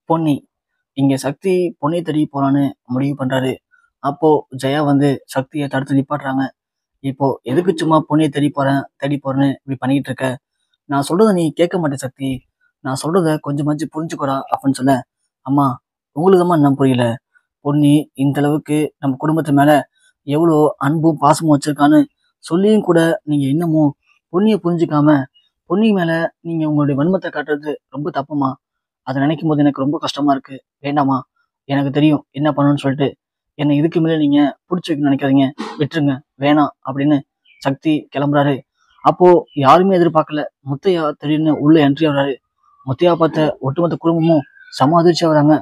பொன்னி. இங்க சக்தி பொன்னிய தேடி போலான்னு முடிவு பண்றாரு. அப்போ ஜெயா வந்து சக்திய தடுத்து நிப்பாட்டுறாங்க. இப்போ எதுக்கு சும்மா பொன்னிய தேடி போறேன்னு இப்படி பண்ணிக்கிட்டு இருக்க? நான் சொல்றத நீ கேட்க மாட்டே சக்தி. நான் சொல்றத கொஞ்சமாச்சும் புரிஞ்சுக்கோடா அப்படின்னு சொல்ல, அம்மா உங்களுக்கு என்ன புரியல? பொன்னி இந்த அளவுக்கு நம்ம குடும்பத்து மேல எவ்வளோ அன்பும் பாசமும் வச்சிருக்கான்னு சொல்லியும் கூட நீங்க இன்னமும் பொன்னிய புரிஞ்சுக்காம பொன்னி மேல நீங்க உங்களுடைய வன்மத்தை காட்டுறது ரொம்ப தப்புமா. அதை நினைக்கும் போது எனக்கு ரொம்ப கஷ்டமா இருக்கு. வேண்டாமா, எனக்கு தெரியும் என்ன பண்ணணும்னு சொல்லிட்டு. என்னை இதுக்கு மேலே நீங்க பிடிச்சி வைக்கணும்னு நினைக்காதீங்க, விட்டுருங்க, வேணாம் அப்படின்னு சக்தி கிளம்புறாரு. அப்போ யாருமே எதிர்பார்க்கல, முத்தையா திடீர்னு உள்ள என்ட்ரி ஆகுறாரு. முத்தையா பார்த்த ஒட்டுமொத்த குடும்பமும் செம அதிர்ச்சியா வராங்க.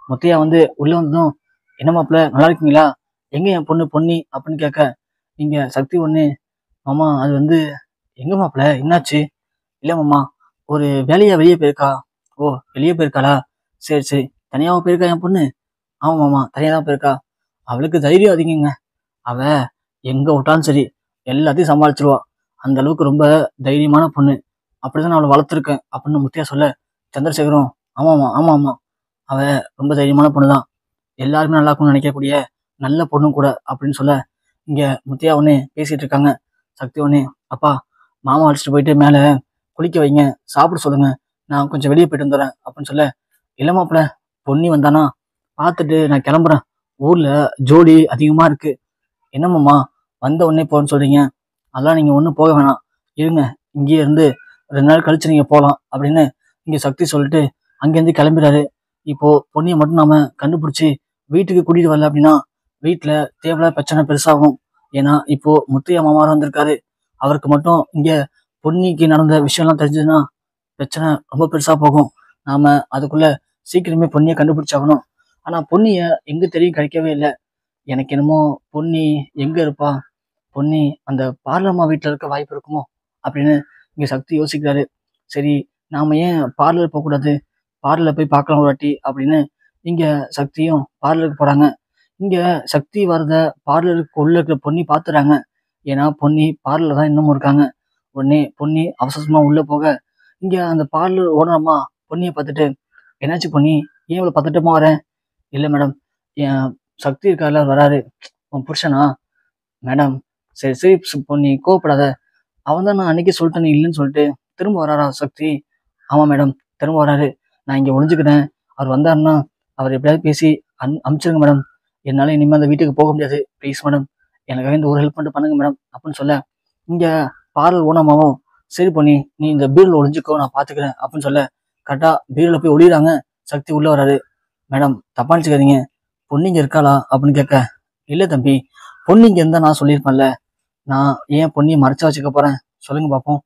முத்தையா வந்து உள்ள வந்ததும், என்ன மாப்பிள்ள நல்லா இருக்கீங்களா, எங்க என் பொண்ணு பொன்னி அப்படின்னு கேட்க, இங்க சக்தி ஒண்ணு, மாமா அது வந்து எங்க மாப்பிள்ள என்னாச்சு? இல்ல மாமா, ஒரு வேலையா வெளியே போயிருக்கா. ஓ, வெளியே போயிருக்காளா? சரி சரி, தனியாவா போயிருக்கா என் பொண்ணு? ஆமா மாமா, தனியா தான் போயிருக்கா. அவளுக்கு தைரியம் அதிகங்க. அவ எங்க விட்டாலும் சரி எல்லாத்தையும் சமாளிச்சிருவா. அந்த அளவுக்கு ரொம்ப தைரியமான பொண்ணு. அப்படிதான் நான் அவளை வளர்த்துருக்கேன் அப்படின்னு முத்தியா சொல்ல, சந்திரசேகரும் ஆமாமா ஆமா ஆமா, அவ ரொம்ப தைரியமான பொண்ணுதான், எல்லாருமே நல்லா இருக்கும்னு நினைக்கக்கூடிய நல்ல பொண்ணும் கூட அப்படின்னு சொல்ல, இங்க முத்தியா ஒண்ணு பேசிட்டு இருக்காங்க. சக்தி ஒண்ணு, அப்பா மாமா அழைச்சிட்டு போயிட்டு மேல குளிக்க வைங்க, சாப்பிட சொல்லுங்க, நான் கொஞ்சம் வெளியே போயிட்டு வந்துடுறேன் அப்படின்னு சொல்ல, இல்ல மாப்பிள்ள, பொன்னி வந்தானா பார்த்துட்டு நான் கிளம்புறேன். ஊர்ல ஜோடி அதிகமா இருக்கு. என்னமாம்மா வந்த உடனே போன்னு சொல்றீங்க? அதெல்லாம் நீங்க ஒன்றும் போக வேணாம், இருங்க, இங்கேயே இருந்து 2 நாள் கழிச்சு நீங்க போகலாம் அப்படின்னு இங்க சக்தி சொல்லிட்டு அங்கேருந்து கிளம்பிடாரு. இப்போ பொன்னியை மட்டும் நாம கண்டுபிடிச்சி வீட்டுக்கு கூட்டிட்டு வரல அப்படின்னா வீட்டுல தேவையில்லாத பிரச்சனை பெருசாகும். ஏன்னா இப்போ முத்தையா மாமாரும் வந்திருக்காரு. அவருக்கு மட்டும் இங்க பொன்னிக்கு நடந்த விஷயம்லாம் தெரிஞ்சதுன்னா பிரச்சனை ரொம்ப பெருசா போகும். நாம அதுக்குள்ள சீக்கிரமே பொன்னியை கண்டுபிடிச்சாகணும். ஆனா பொன்னிய எங்க தெரியும் கிடைக்கவே இல்லை. எனக்கு என்னமோ பொன்னி எங்க இருப்பா, பொன்னி அந்த பார்லர்மா வீட்டுல இருக்க வாய்ப்பு இருக்குமோ அப்படின்னு இங்க சக்தி யோசிக்கிறாரு. சரி, நாம ஏன் பார்லர் போகக்கூடாது, பார்லர் போய் பார்க்கலாம் ஒரு வாட்டி அப்படின்னு இங்க சக்தியும் பார்லருக்கு போறாங்க. இங்க சக்தி வரத பார்லருக்கு உள்ள இருக்கிற பொன்னி பாத்துறாங்க. ஏன்னா பொன்னி பார்லர் தான் இன்னமும் இருக்காங்க. உடனே பொன்னி அவசரமா உள்ள போக, இங்க அந்த பார்லர் ஓனரம்மா பொன்னியை பார்த்துட்டு, என்னாச்சு பொன்னி, ஏன் இவ்வளவு பதட்டமா வரேன்? இல்ல மேடம், என் சக்தி இருக்கார்ல வராரு. உன் புருஷனா? மேடம், சரி சரி பொன்னி கோவப்படாத, அவன் தான் நான் அன்னைக்கு சொல்லிட்டேன் இல்லைன்னு சொல்லிட்டு திரும்ப வராரா சக்தி? ஆமா மேடம், திரும்ப வராரு. நான் இங்க ஒளிஞ்சுக்கிறேன். அவர் வந்தாருன்னா அவர் எப்படியாவது பேசி அனுப்பிச்சிருங்க மேடம். என்னால இனிமேல் அந்த வீட்டுக்கு போக முடியாது, ப்ளீஸ் மேடம், எனக்காக இந்த ஒரு ஹெல்ப் பண்ணிட்டு பண்ணுங்க மேடம் அப்படின்னு சொல்ல, இங்க பார்லர் ஓனமாவும் சரி பொன்னி நீ இந்த பீரோல ஒளிஞ்சுக்கோ, நான் பாத்துக்கிறேன் அப்படின்னு சொல்ல, கரெக்டா பீரோல போய் ஒளிறாங்க. சக்தி உள்ள வராரு. மேடம் தப்பா நினைச்சுக்காதீங்க, பொன்னி இங்க இருக்காளா அப்படின்னு கேட்க, இல்ல தம்பி, பொன்னி இங்க இருந்தா நான் சொல்லியிருப்பேன்ல, நான் ஏன் பொன்னியை மறைச்சா வச்சுக்க போறேன், சொல்லுங்க பார்ப்போம்.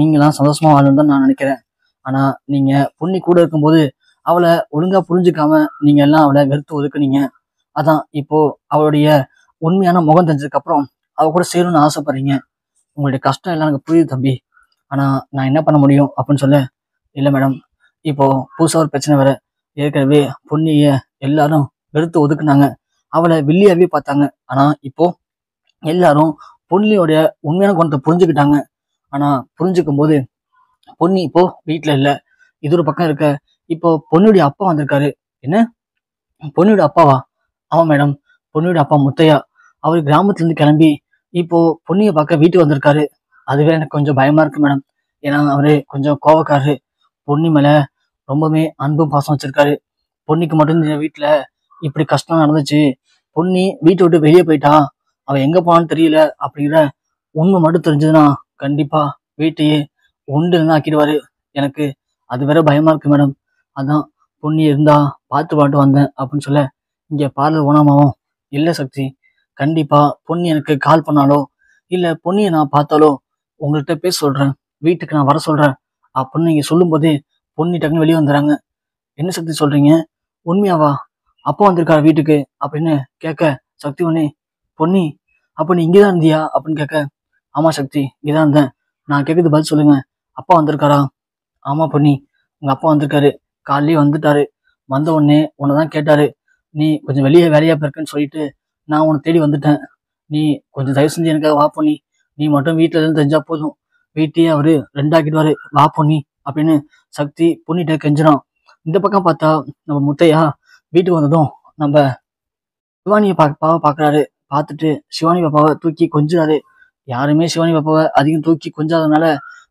நீங்களாம் சந்தோஷமா வாழணும்னு தான் நான் நினைக்கிறேன். ஆனா நீங்க பொன்னி கூட இருக்கும்போது அவளை ஒழுங்கா புரிஞ்சுக்காம நீங்க எல்லாம் அவளை வெறுத்து ஒதுக்குனீங்க. அதான் இப்போ அவளுடைய உண்மையான முகம் தெரிஞ்சதுக்கு அப்புறம் அவ கூட சேரணும்னு ஆசைப்படுறீங்க. உங்களுடைய கஷ்டம் எல்லாம் எனக்கு புரியுது தம்பி. ஆனா நான் என்ன பண்ண முடியும் அப்படின்னு சொல்ல, இல்ல மேடம், இப்போ புதுசா ஒரு பிரச்சனை வேற. ஏற்கனவே பொன்னிய எல்லாரும் வெறுத்து ஒதுக்குனாங்க, அவளை வில்லியாவே பார்த்தாங்க. ஆனா இப்போ எல்லாரும் பொன்னியோடைய உண்மையான குணத்தை புரிஞ்சுக்கிட்டாங்க. ஆனா புரிஞ்சுக்கும் போது பொன்னி இப்போ வீட்டுல இல்ல. இது ஒரு பக்கம் இருக்க, இப்போ பொன்னியுடைய அப்பா வந்திருக்காரு. என்ன, பொன்னியோட அப்பாவா? ஆமா மேடம், பொன்னியோட அப்பா முத்தையா. அவர் கிராமத்துல இருந்து கிளம்பி இப்போ பொன்னியை பார்க்க வீட்டுக்கு வந்திருக்காரு. அதுவே எனக்கு கொஞ்சம் பயமா இருக்கு மேடம். ஏன்னா அவரு கொஞ்சம் கோவக்காரரு. பொன்னி மேல ரொம்பவே அன்பும் பாசம் வச்சிருக்காரு. பொன்னிக்கு மட்டும் இந்த வீட்டுல இப்படி கஷ்டம் நடந்துச்சு, பொன்னி வீட்டை விட்டு வெளியே போயிட்டா, அவ எங்க போனான்னு தெரியல அப்படிங்கிற உண்மை மட்டும் தெரிஞ்சதுன்னா கண்டிப்பா வீட்டையே உண்டு ஆக்கிடுவாரு. எனக்கு அது வேற பயமா இருக்கு மேடம். அதான் பொன்னி இருந்தா பாட்டு வந்தேன் அப்படின்னு சொல்ல, இங்க பார்லர் ஓனாமாவும் இல்ல சக்தி, கண்டிப்பா பொன்னி எனக்கு கால் பண்ணாலோ இல்ல பொன்னியை நான் பார்த்தாலோ உங்கள்கிட்ட பேச சொல்றேன், வீட்டுக்கு நான் வர சொல்றேன் அப்படின்னு நீங்க சொல்லும் போதே பொன்னி டக்குன்னு வெளியே வந்துடுறாங்க. என்ன சக்தி சொல்றீங்க, உண்மையாவா? அப்பா வந்திருக்காரு வீட்டுக்கு அப்படின்னு கேட்க, சக்தி உடனே, பொன்னி அப்ப நீ இங்கதான் இருந்தியா அப்படின்னு கேட்க, ஆமா சக்தி, இங்கதான் இருந்தேன். நான் கேட்கறது பதில் சொல்லுங்க, அப்பா வந்திருக்காரா? ஆமா பொன்னி, உங்க அப்பா வந்திருக்காரு, காலையிலேயே வந்துட்டாரு. வந்த உடனே உன்னதான் கேட்டாரு. நீ கொஞ்சம் வெளியே வேலையா போயிருக்குன்னு சொல்லிட்டு நான் உன்னை தேடி வந்துட்டேன். நீ கொஞ்சம் தயவு செஞ்சு எனக்காக வா பொன்னி, நீ மட்டும் வீட்டுல இருந்து தெரிஞ்சா போதும், வீட்டையே அவரு 2 ஆக்கிடுவாரு, வா பொன்னி அப்படின்னு சக்தி பொன்னிட்ட கெஞ்சிரான். இந்த பக்கம் பார்த்தா நம்ம முத்தையா வீட்டுக்கு வந்ததும் நம்ம சிவானியை பாக்குறாரு. பார்த்துட்டு சிவானி பாப்பாவை தூக்கி கொஞ்சுறாரு. யாருமே சிவானி பாப்பாவை அதிகம் தூக்கி கொஞ்சாதனால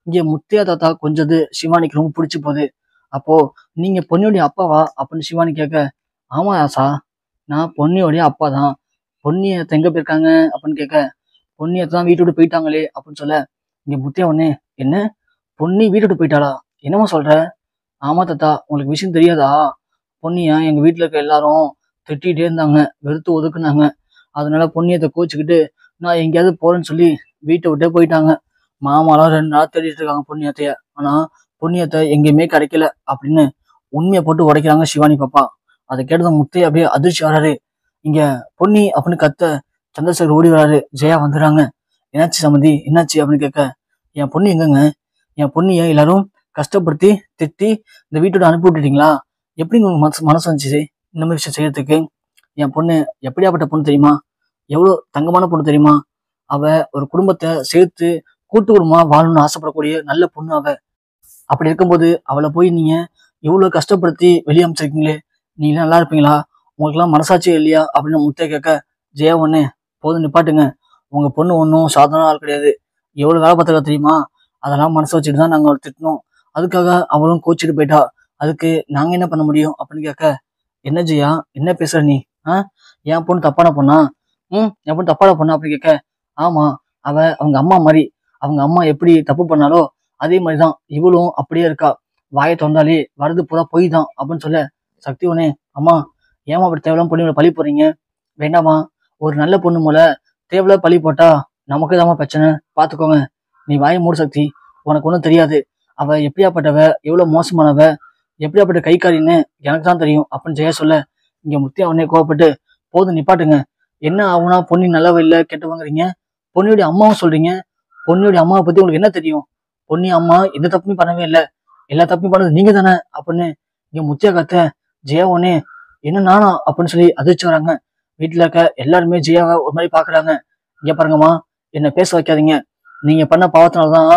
இங்க முத்தையா தாத்தா கொஞ்சது சிவானிக்கு ரொம்ப பிடிச்சு போகுது. அப்போ நீங்க பொன்னியோடைய அப்பாவா அப்படின்னு சிவானி கேட்க, ஆமா ஆசா, நான் பொன்னியோடைய அப்பா தான். பொன்னியத்தை எங்க போயிருக்காங்க அப்படின்னு கேட்க, பொன்னியத்தை தான் வீட்டு விட்டு போயிட்டாங்களே அப்படின்னு சொல்ல, இங்க முத்தையா ஒண்ணு, என்ன பொன்னி வீட்டு விட்டு போயிட்டாளா, என்னமா சொல்ற? ஆமா தாத்தா, உங்களுக்கு விஷயம் தெரியாதா? பொன்னியா எங்க வீட்டுல இருக்க எல்லாரும் திட்டிகிட்டே இருந்தாங்க, வெறுத்து ஒதுக்குனாங்க. அதனால பொன்னியத்தை கோச்சுக்கிட்டு நான் எங்கேயாவது போறேன்னு சொல்லி வீட்டை விட்டே போயிட்டாங்க. மாமாலாம் 2 நாள் தேடிட்டு இருக்காங்க பொன்னியத்தைய. ஆனா பொன்னியத்தை எங்கேயுமே கிடைக்கல அப்படின்னு உண்மையை போட்டு உடைக்கிறாங்க சிவானி பாப்பா. அதை கேட்டதும் முத்தைய அப்படியே அதிர்ச்சி வராரு. இங்க பொன்னி அப்படின்னு கத்த சந்திரசேகர் ஓடி வராரு. ஜெயா வந்துடுறாங்க. என்னாச்சு சம்மந்தி, என்னாச்சு அப்படின்னு கேட்க, என் பொண்ணு எங்கங்க? என் பொண்ணிய எல்லாரும் கஷ்டப்படுத்தி திட்டி இந்த வீட்டோட அனுப்பி விட்டுட்டீங்களா? எப்படி உங்களுக்கு மனசு வந்துச்சு இந்த மாதிரி விஷயம் செய்யறதுக்கு? என் பொண்ணு எப்படியாப்பட்ட பொண்ணு தெரியுமா? எவ்வளவு தங்கமான பொண்ணு தெரியுமா? அவ ஒரு குடும்பத்தை சேர்த்து கூட்டு குடும்பமா வாழணும்னு ஆசைப்படக்கூடிய நல்ல பொண்ணு அவ. அப்படி இருக்கும்போது அவளை போய் நீங்க இவ்வளவு கஷ்டப்படுத்தி வெளியே அமைச்சிருக்கீங்களே, நீங்க நல்லா இருப்பீங்களா? உங்களுக்கு எல்லாம் மனசாட்சியே இல்லையா அப்படின்னு முத்தைய கேட்க, ஜெயா ஒண்ணு, போதும் நிப்பாட்டுங்க. உங்க பொண்ணு ஒன்றும் சாதாரண ஆள் கிடையாது. எவ்வளவு வேலை பார்த்துருக்கா தெரியுமா? அதெல்லாம் மனசு வச்சுட்டு தான் நாங்க அவளை திட்டினோம். அதுக்காக அவளும் கோச்சிட்டு போயிட்டா. அதுக்கு நாங்க என்ன பண்ண முடியும் அப்படின்னு கேட்க, என்ன ஜெயா, என்ன பேசுற நீ? என் பொண்ணு தப்பான பொண்ணா? என் பொண்ணு தப்பான பொண்ணா அப்படின்னு கேட்க, ஆமா, அவங்க அம்மா மாதிரி. அவங்க அம்மா எப்படி தப்பு பண்ணாலோ அதே மாதிரிதான் இவளும் அப்படியே இருக்கா. வாயை திறந்தாலே வரது பூரா பொய் தான் அப்படின்னு சொல்ல, சக்தி உடனே, அம்மா ஏமா அப்படி தேவையில்லாம பொண்ணு பழி போறீங்க? வேண்டாமா, ஒரு நல்ல பொண்ணு போல தேவையில்ல பழி போட்டா நமக்கு தாமா பிரச்சனை, பாத்துக்கோங்க. நீ வாயை மூடு சக்தி, உனக்கு ஒன்றும் தெரியாது. அவ எப்படியாப்பட்டவ, எவ்வளவு மோசமானவ, எப்படியாப்பட்ட கைக்காரின்னு எனக்கு தான் தெரியும் அப்படின்னு ஜெயா சொல்ல, இங்க முத்தியா உடனே கோவப்பட்டு, போதும் நிப்பாட்டுங்க. என்ன ஆகுனா பொண்ணு நல்லவ இல்ல கெட்டவங்கிறீங்க, பொண்ணியுடைய அம்மாவும் சொல்றீங்க. பொண்ணியுடைய அம்மாவை பத்தி உங்களுக்கு என்ன தெரியும்? பொன்னி அம்மா எந்த தப்புமே பண்ணவே இல்லை, எல்லா தப்பும் பண்ணது நீங்க தானே அப்படின்னு இங்க முத்தியா கத்த, ஜெயா உடனே என்ன நானா அப்படின்னு சொல்லி அதிர்ச்சி வராங்க. வீட்டுல இருக்க எல்லாருமே ஜெயாவை ஒரு மாதிரி பாக்குறாங்க. இங்க பாருங்கம்மா, என்ன பேச வைக்காதீங்க. நீங்க பண்ண பாவத்தினால்தான்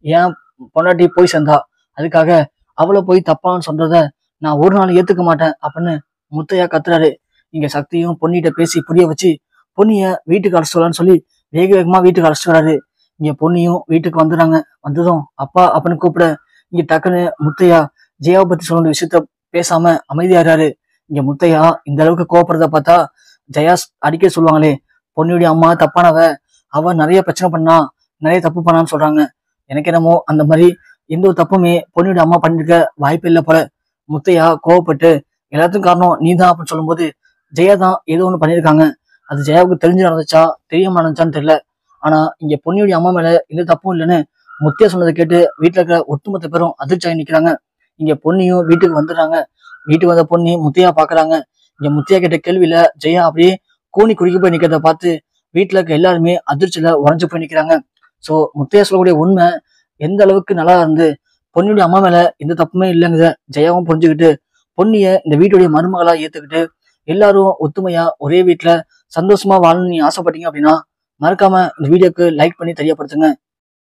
ஏன் பொண்டாட்டி போய் சேர்ந்தா. அதுக்காக அவளை போய் தப்பான்னு சொல்றத நான் ஒரு நாள் ஏத்துக்க மாட்டேன் அப்படின்னு முத்தையா கத்துறாரு. இங்க சக்தியும் பொன்னிட்ட பேசி புரிய வச்சு பொன்னிய வீட்டுக்கு அழைச்சிட்டு வரலான்னு சொல்லி வேக வேகமா வீட்டுக்கு அழைச்சிட்டு வராரு. இங்க பொன்னியும் வீட்டுக்கு வந்துடுறாங்க. வந்ததும் அப்பா அப்படின்னு கூப்பிட, இங்க டக்குன்னு முத்தையா ஜெயாவை பத்தி சொல்ற விஷயத்த பேசாம அமைதியாகிறாரு. இங்க முத்தையா இந்த அளவுக்கு கோவப்படுறத பார்த்தா ஜெயா அடிக்கடி சொல்லுவாங்களே, பொன்னியுடைய அம்மா தப்பானவ, அவ நிறைய பிரச்சனை பண்ணா, நிறைய தப்பு பண்ணான்னு சொல்றாங்க. எனக்கு என்னமோ அந்த மாதிரி எந்த ஒரு தப்புமே பொன்னியுடைய அம்மா பண்ணிருக்க வாய்ப்பு இல்லை போல. முத்தையா கோவப்பட்டு எல்லாத்துக்கும் காரணம் நீ தான் அப்படின்னு சொல்லும்போது, ஜெயா தான் ஏதோ ஒண்ணு பண்ணியிருக்காங்க. அது ஜெயாவுக்கு தெரிஞ்சு நடந்துச்சா தெரியாம நடந்துச்சான்னு தெரியல. ஆனா இங்க பொன்னியுடைய அம்மா மேல எந்த தப்பும் இல்லைன்னு முத்தையா சொன்னதை கேட்டு வீட்டுல இருக்கிற ஒட்டுமொத்த பேரும் அதிர்ச்சியாகி நிக்கிறாங்க. இங்க பொன்னியும் வீட்டுக்கு வந்துடுறாங்க. வீட்டுக்கு வந்த பொன்னி முத்தையா பாக்குறாங்க. இங்க முத்தையா கேட்ட கேள்வியில ஜெயா அப்படியே கூனி குறுக்கி போய் நிக்கிறத பார்த்து வீட்டுல இருக்க எல்லாருமே அதிர்ச்சியில உறைஞ்சு போய் நிக்கிறாங்க. சோ முத்தையா சொல்லக்கூடிய உண்மை எந்த அளவுக்கு நல்லா இருந்து பொன்னியுடைய அம்மா மேல எந்த தப்புமே இல்லைங்கிறத ஜெயாவும் புரிஞ்சுக்கிட்டு பொன்னிய இந்த வீட்டுடைய மருமகளா ஏத்துக்கிட்டு எல்லாரும் ஒத்துமையா ஒரே வீட்டுல சந்தோஷமா வாழணும்னு நீ ஆசைப்பட்டீங்க அப்படின்னா மறக்காம இந்த வீடியோக்கு லைக் பண்ணி தெரியப்படுத்துங்க.